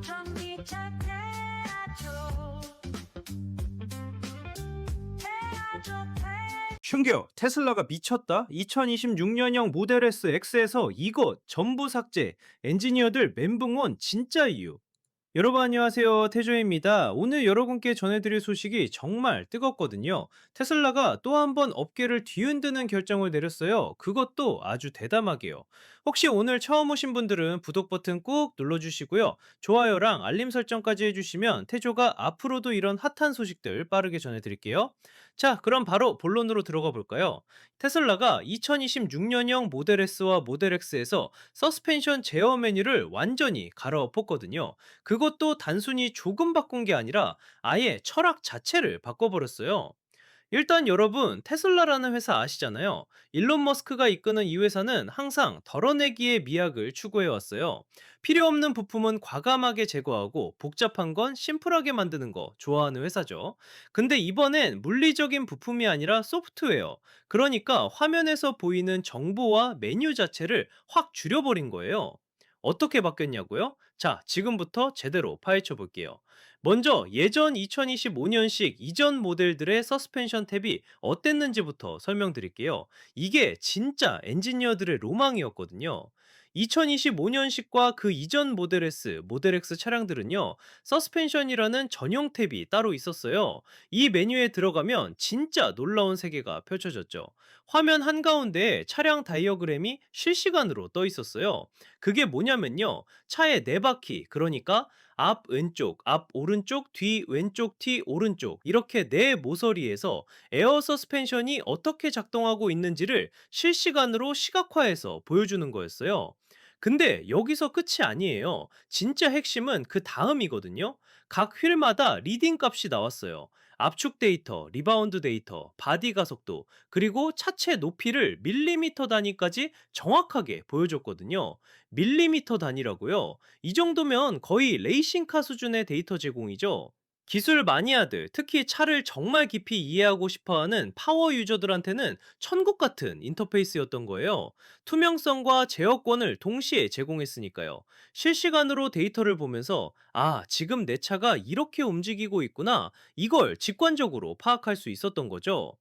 전기차 태아조 슌겨 테슬라가 미쳤다. 2026년형 모델 S X에서 이것 전부 삭제. 엔지니어들 멘붕온 진짜 이유. 여러분 안녕하세요. 태조입니다. 오늘 여러분께 전해드릴 소식이 정말 뜨겁거든요. 테슬라가 또 한 번 업계를 뒤흔드는 결정을 내렸어요. 그것도 아주 대담하게요. 혹시 오늘 처음 오신 분들은 구독 버튼 꾹 눌러주시고요. 좋아요랑 알림 설정까지 해주시면 태조가 앞으로도 이런 핫한 소식들 빠르게 전해드릴게요. 자, 그럼 바로 본론으로 들어가 볼까요? 테슬라가 2026년형 모델 S와 모델 X에서 서스펜션 제어 메뉴를 완전히 갈아엎었거든요. 그것도 단순히 조금 바꾼 게 아니라 아예 철학 자체를 바꿔버렸어요. 일단 여러분, 테슬라라는 회사 아시잖아요. 일론 머스크가 이끄는 이 회사는 항상 덜어내기의 미학을 추구해 왔어요. 필요 없는 부품은 과감하게 제거하고 복잡한 건 심플하게 만드는 거 좋아하는 회사죠. 근데 이번엔 물리적인 부품이 아니라 소프트웨어. 그러니까 화면에서 보이는 정보와 메뉴 자체를 확 줄여버린 거예요. 어떻게 바뀌었냐고요? 자, 지금부터 제대로 파헤쳐 볼게요. 먼저 예전 2025년식 이전 모델들의 서스펜션 탭이 어땠는지부터 설명드릴게요. 이게 진짜 엔지니어들의 로망이었거든요. 2025년식과 그 이전 모델 S, 모델 X 차량들은요, 서스펜션이라는 전용 탭이 따로 있었어요. 이 메뉴에 들어가면 진짜 놀라운 세계가 펼쳐졌죠. 화면 한가운데에 차량 다이어그램이 실시간으로 떠 있었어요. 그게 뭐냐면요, 차의 네 바퀴, 그러니까 앞 왼쪽, 앞 오른쪽, 뒤 왼쪽, 뒤 오른쪽 이렇게 네 모서리에서 에어 서스펜션이 어떻게 작동하고 있는지를 실시간으로 시각화해서 보여주는 거였어요. 근데 여기서 끝이 아니에요. 진짜 핵심은 그 다음이거든요. 각 휠마다 리딩 값이 나왔어요. 압축 데이터, 리바운드 데이터, 바디 가속도, 그리고 차체 높이를 밀리미터 단위까지 정확하게 보여줬거든요. 밀리미터 단위라고요? 이 정도면 거의 레이싱카 수준의 데이터 제공이죠. 기술 마니아들, 특히 차를 정말 깊이 이해하고 싶어하는 파워 유저들한테는 천국 같은 인터페이스였던 거예요. 투명성과 제어권을 동시에 제공했으니까요. 실시간으로 데이터를 보면서, 아, 지금 내 차가 이렇게 움직이고 있구나, 이걸 직관적으로 파악할 수 있었던 거죠.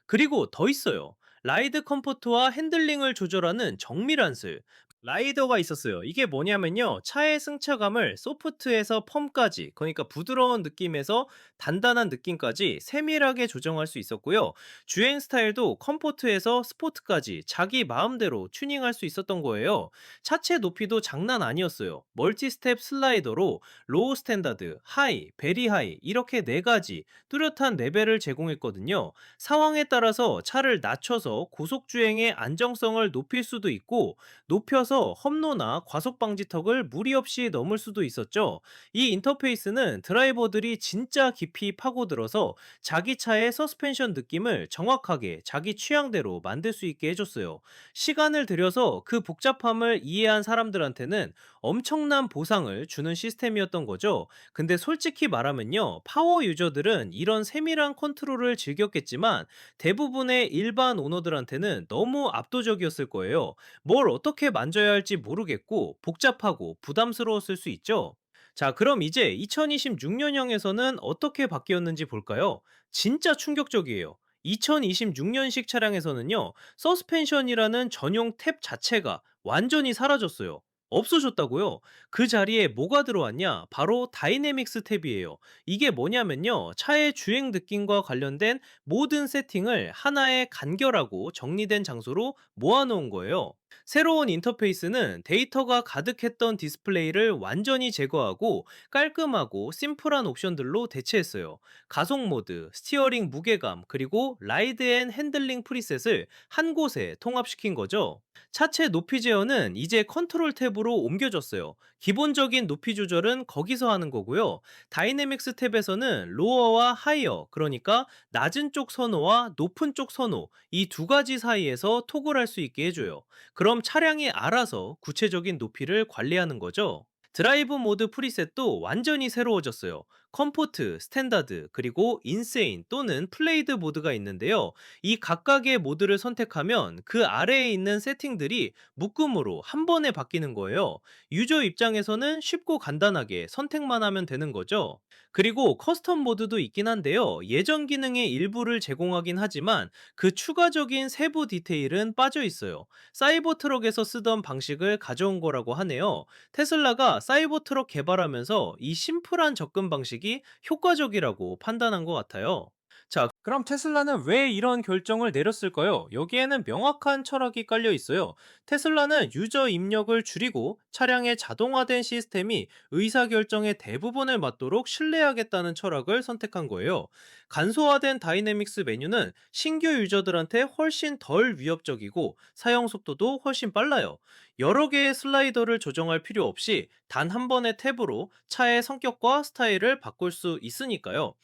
그리고 더 있어요. 라이드 컴포트와 핸들링을 조절하는 정밀한 슬, 라이더가 있었어요. 이게 뭐냐면요, 차의 승차감을 소프트에서 펌까지, 그러니까 부드러운 느낌에서 단단한 느낌까지 세밀하게 조정할 수 있었고요. 주행 스타일도 컴포트에서 스포트까지 자기 마음대로 튜닝할 수 있었던 거예요. 차체 높이도 장난 아니었어요. 멀티 스텝 슬라이더로 로우 스탠다드, 하이, 베리 하이 이렇게 네 가지 뚜렷한 레벨을 제공했거든요. 상황에 따라서 차를 낮춰서 고속 주행의 안정성을 높일 수도 있고, 높여서 험로나 과속 방지턱을 무리 없이 넘을 수도 있었죠. 이 인터페이스는 드라이버들이 진짜 깊이 파고들어서 자기 차의 서스펜션 느낌을 정확하게 자기 취향대로 만들 수 있게 해줬어요. 시간을 들여서 그 복잡함을 이해한 사람들한테는 엄청난 보상을 주는 시스템이었던 거죠. 근데 솔직히 말하면요, 파워 유저들은 이런 세밀한 컨트롤을 즐겼겠지만 대부분의 일반 오너들한테는 너무 압도적이었을 거예요. 뭘 어떻게 만져야 할지 모르겠고 복잡하고 부담스러웠을 수 있죠. 자, 그럼 이제 2026년형에서는 어떻게 바뀌었는지 볼까요? 진짜 충격적이에요. 2026년식 차량에서는요, 서스펜션이라는 전용 탭 자체가 완전히 사라졌어요. 없어졌다고요? 그 자리에 뭐가 들어왔냐? 바로 다이내믹스 탭이에요. 이게 뭐냐면요, 차의 주행 느낌과 관련된 모든 세팅을 하나의 간결하고 정리된 장소로 모아놓은 거예요. 새로운 인터페이스는 데이터가 가득했던 디스플레이를 완전히 제거하고 깔끔하고 심플한 옵션들로 대체했어요. 가속 모드, 스티어링 무게감, 그리고 라이드 앤 핸들링 프리셋을 한 곳에 통합시킨 거죠. 차체 높이 제어는 이제 컨트롤 탭으로 옮겨졌어요. 기본적인 높이 조절은 거기서 하는 거고요. 다이내믹스 탭에서는 로어와 하이어, 그러니까 낮은 쪽 선호와 높은 쪽 선호, 이 두 가지 사이에서 토글할 수 있게 해줘요. 그럼 차량이 알아서 구체적인 높이를 관리하는 거죠. 드라이브 모드 프리셋도 완전히 새로워졌어요. 컴포트, 스탠다드, 그리고 인세인 또는 플레이드 모드가 있는데요. 이 각각의 모드를 선택하면 그 아래에 있는 세팅들이 묶음으로 한 번에 바뀌는 거예요. 유저 입장에서는 쉽고 간단하게 선택만 하면 되는 거죠. 그리고 커스텀 모드도 있긴 한데요. 예전 기능의 일부를 제공하긴 하지만 그 추가적인 세부 디테일은 빠져 있어요. 사이버 트럭에서 쓰던 방식을 가져온 거라고 하네요. 테슬라가 사이버 트럭 개발하면서 이 심플한 접근 방식이 효과적이라고 판단한 것 같아요. 자, 그럼 테슬라는 왜 이런 결정을 내렸을까요? 여기에는 명확한 철학이 깔려 있어요. 테슬라는 유저 입력을 줄이고 차량의 자동화된 시스템이 의사결정의 대부분을 맡도록 신뢰하겠다는 철학을 선택한 거예요. 간소화된 다이내믹스 메뉴는 신규 유저들한테 훨씬 덜 위협적이고 사용 속도도 훨씬 빨라요. 여러 개의 슬라이더를 조정할 필요 없이 단 한 번의 탭으로 차의 성격과 스타일을 바꿀 수 있으니까요.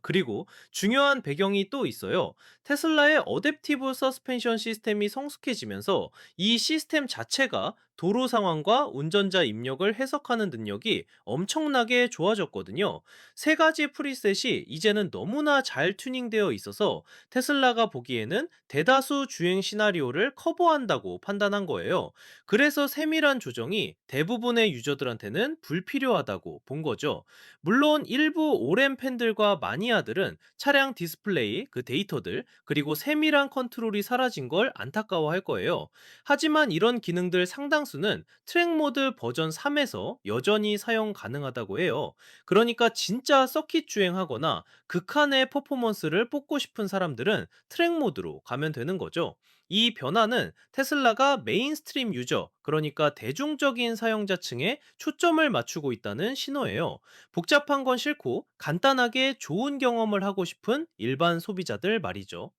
그리고 중요한 배경이 또 있어요. 테슬라의 어댑티브 서스펜션 시스템이 성숙해지면서 이 시스템 자체가 도로 상황과 운전자 입력을 해석하는 능력이 엄청나게 좋아졌거든요. 세 가지 프리셋이 이제는 너무나 잘 튜닝되어 있어서 테슬라가 보기에는 대다수 주행 시나리오를 커버한다고 판단한 거예요. 그래서 세밀한 조정이 대부분의 유저들한테는 불필요하다고 본 거죠. 물론 일부 오랜 팬들과 마니아들은 차량 디스플레이, 그 데이터들, 그리고 세밀한 컨트롤이 사라진 걸 안타까워할 거예요. 하지만 이런 기능들 상당수는 트랙 모드 버전 3에서 여전히 사용 가능하다고 해요. 그러니까 진짜 서킷 주행하거나 극한의 퍼포먼스를 뽑고 싶은 사람들은 트랙 모드로 가면 되는 거죠. 이 변화는 테슬라가 메인스트림 유저, 그러니까 대중적인 사용자층에 초점을 맞추고 있다는 신호예요. 복잡한 건 싫고 간단하게 좋은 경험을 하고 싶은 일반 소비자들 말이죠.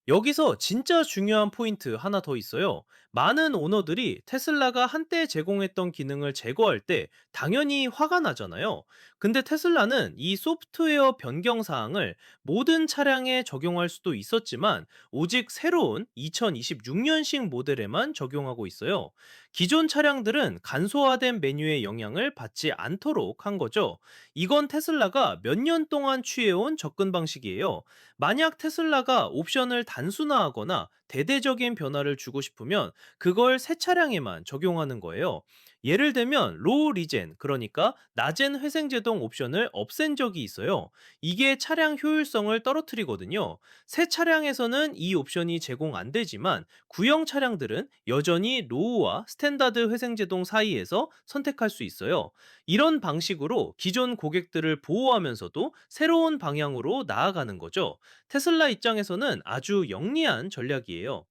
여기서 진짜 중요한 포인트 하나 더 있어요. 많은 오너들이 테슬라가 한때 제공했던 기능을 제거할 때 당연히 화가 나잖아요. 근데 테슬라는 이 소프트웨어 변경 사항을 모든 차량에 적용할 수도 있었지만 오직 새로운 2026년식 모델에만 적용하고 있어요. 기존 차량들은 간소화된 메뉴의 영향을 받지 않도록 한 거죠. 이건 테슬라가 몇 년 동안 취해온 접근 방식이에요. 만약 테슬라가 옵션을 단순화하거나 대대적인 변화를 주고 싶으면 그걸 새 차량에만 적용하는 거예요. 예를 들면 로우 리젠, 그러니까 낮은 회생제동 옵션을 없앤 적이 있어요. 이게 차량 효율성을 떨어뜨리거든요. 새 차량에서는 이 옵션이 제공 안 되지만 구형 차량들은 여전히 로우와 스탠다드 회생제동 사이에서 선택할 수 있어요. 이런 방식으로 기존 고객들을 보호하면서도 새로운 방향으로 나아가는 거죠. 테슬라 입장에서는 아주 영리한 전략이에요.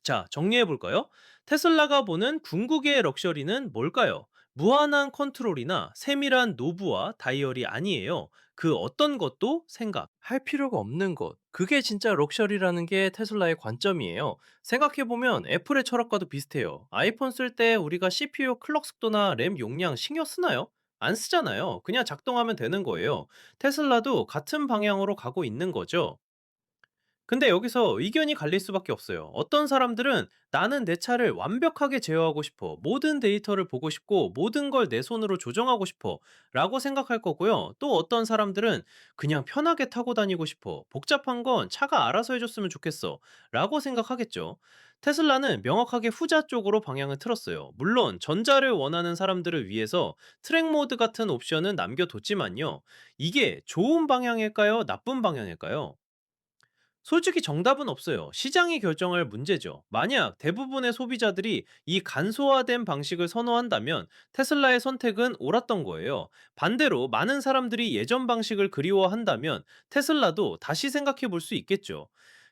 자, 정리해 볼까요? 테슬라가 보는 궁극의 럭셔리는 뭘까요? 무한한 컨트롤이나 세밀한 노브와 다이얼이 아니에요. 그 어떤 것도 생각할 필요가 없는 것. 그게 진짜 럭셔리라는 게 테슬라의 관점이에요. 생각해보면 애플의 철학과도 비슷해요. 아이폰 쓸 때 우리가 CPU 클럭 속도나 램 용량 신경 쓰나요? 안 쓰잖아요. 그냥 작동하면 되는 거예요. 테슬라도 같은 방향으로 가고 있는 거죠. 근데 여기서 의견이 갈릴 수밖에 없어요. 어떤 사람들은 나는 내 차를 완벽하게 제어하고 싶어. 모든 데이터를 보고 싶고 모든 걸 내 손으로 조정하고 싶어. 라고 생각할 거고요. 또 어떤 사람들은 그냥 편하게 타고 다니고 싶어. 복잡한 건 차가 알아서 해줬으면 좋겠어. 라고 생각하겠죠. 테슬라는 명확하게 후자 쪽으로 방향을 틀었어요. 물론 전자를 원하는 사람들을 위해서 트랙 모드 같은 옵션은 남겨뒀지만요. 이게 좋은 방향일까요? 나쁜 방향일까요? 솔직히 정답은 없어요. 시장이 결정할 문제죠. 만약 대부분의 소비자들이 이 간소화된 방식을 선호한다면 테슬라의 선택은 옳았던 거예요. 반대로 많은 사람들이 예전 방식을 그리워한다면 테슬라도 다시 생각해 볼 수 있겠죠.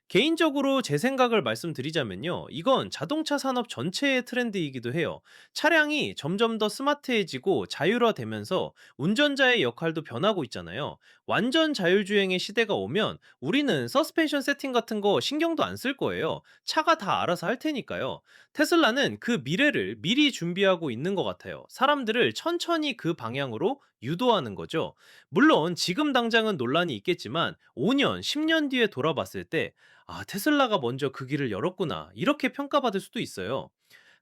개인적으로 제 생각을 말씀드리자면요. 이건 자동차 산업 전체의 트렌드이기도 해요. 차량이 점점 더 스마트해지고 자율화되면서 운전자의 역할도 변하고 있잖아요. 완전 자율주행의 시대가 오면 우리는 서스펜션 세팅 같은 거 신경도 안 쓸 거예요. 차가 다 알아서 할 테니까요. 테슬라는 그 미래를 미리 준비하고 있는 것 같아요. 사람들을 천천히 그 방향으로 유도하는 거죠. 물론 지금 당장은 논란이 있겠지만 5년, 10년 뒤에 돌아봤을 때 '아 테슬라가 먼저 그 길을 열었구나.' 이렇게 평가받을 수도 있어요.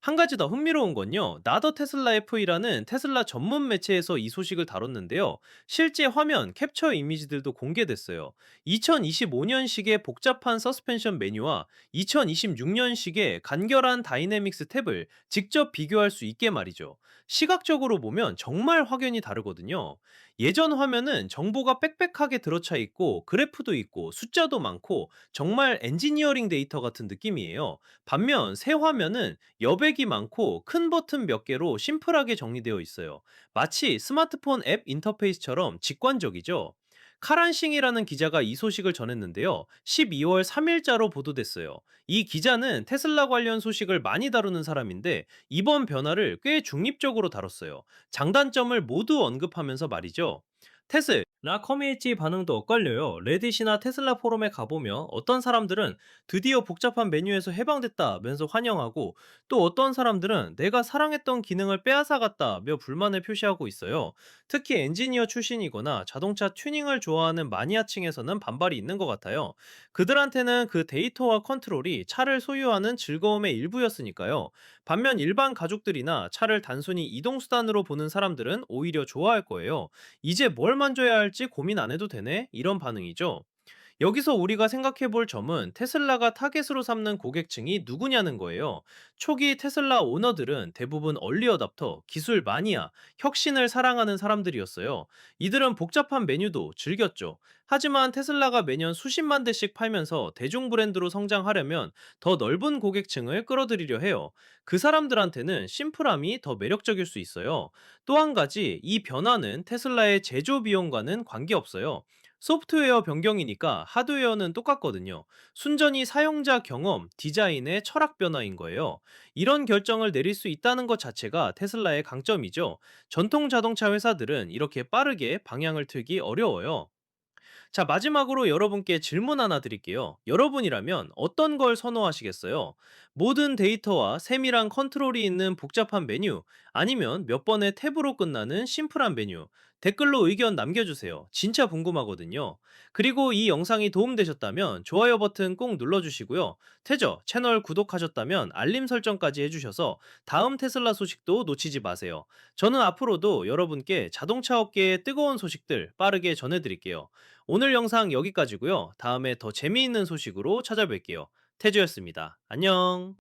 한 가지 더 흥미로운 건요. 나더 테슬라 F이라는 테슬라 전문 매체에서 이 소식을 다뤘는데요. 실제 화면 캡처 이미지들도 공개됐어요. 2025년식의 복잡한 서스펜션 메뉴와 2026년식의 간결한 다이내믹스 탭을 직접 비교할 수 있게 말이죠. 시각적으로 보면 정말 확연히 다르거든요. 예전 화면은 정보가 빽빽하게 들어차 있고 그래프도 있고 숫자도 많고 정말 엔지니어링 데이터 같은 느낌이에요. 반면 새 화면은 여백이 많고 큰 버튼 몇 개로 심플하게 정리되어 있어요. 마치 스마트폰 앱 인터페이스처럼 직관적이죠. 카란싱이라는 기자가 이 소식을 전했는데요. 12월 3일자로 보도됐어요. 이 기자는 테슬라 관련 소식을 많이 다루는 사람인데 이번 변화를 꽤 중립적으로 다뤘어요. 장단점을 모두 언급하면서 말이죠. 테슬라 커뮤니티 반응도 엇갈려요. 레딧이나 테슬라 포럼에 가보면 어떤 사람들은 드디어 복잡한 메뉴에서 해방됐다면서 환영하고, 또 어떤 사람들은 내가 사랑했던 기능을 빼앗아갔다며 불만을 표시하고 있어요. 특히 엔지니어 출신이거나 자동차 튜닝을 좋아하는 마니아층에서는 반발이 있는 것 같아요. 그들한테는 그 데이터와 컨트롤이 차를 소유하는 즐거움의 일부였으니까요. 반면 일반 가족들이나 차를 단순히 이동수단으로 보는 사람들은 오히려 좋아할 거예요. 이제 뭘 만져야 할지 고민 안 해도 되네? 이런 반응이죠. 여기서 우리가 생각해 볼 점은 테슬라가 타겟으로 삼는 고객층이 누구냐는 거예요. 초기 테슬라 오너들은 대부분 얼리어답터, 기술 마니아, 혁신을 사랑하는 사람들이었어요. 이들은 복잡한 메뉴도 즐겼죠. 하지만 테슬라가 매년 수십만 대씩 팔면서 대중 브랜드로 성장하려면 더 넓은 고객층을 끌어들이려 해요. 그 사람들한테는 심플함이 더 매력적일 수 있어요. 또 한 가지, 이 변화는 테슬라의 제조 비용과는 관계없어요. 소프트웨어 변경이니까 하드웨어는 똑같거든요. 순전히 사용자 경험, 디자인의 철학 변화인 거예요. 이런 결정을 내릴 수 있다는 것 자체가 테슬라의 강점이죠. 전통 자동차 회사들은 이렇게 빠르게 방향을 틀기 어려워요. 자, 마지막으로 여러분께 질문 하나 드릴게요. 여러분이라면 어떤 걸 선호하시겠어요? 모든 데이터와 세밀한 컨트롤이 있는 복잡한 메뉴, 아니면 몇 번의 탭으로 끝나는 심플한 메뉴? 댓글로 의견 남겨주세요. 진짜 궁금하거든요. 그리고 이 영상이 도움되셨다면 좋아요 버튼 꼭 눌러주시고요. 태저 채널 구독하셨다면 알림 설정까지 해주셔서 다음 테슬라 소식도 놓치지 마세요. 저는 앞으로도 여러분께 자동차 업계의 뜨거운 소식들 빠르게 전해드릴게요. 오늘 영상 여기까지고요. 다음에 더 재미있는 소식으로 찾아뵐게요. 태주였습니다. 안녕.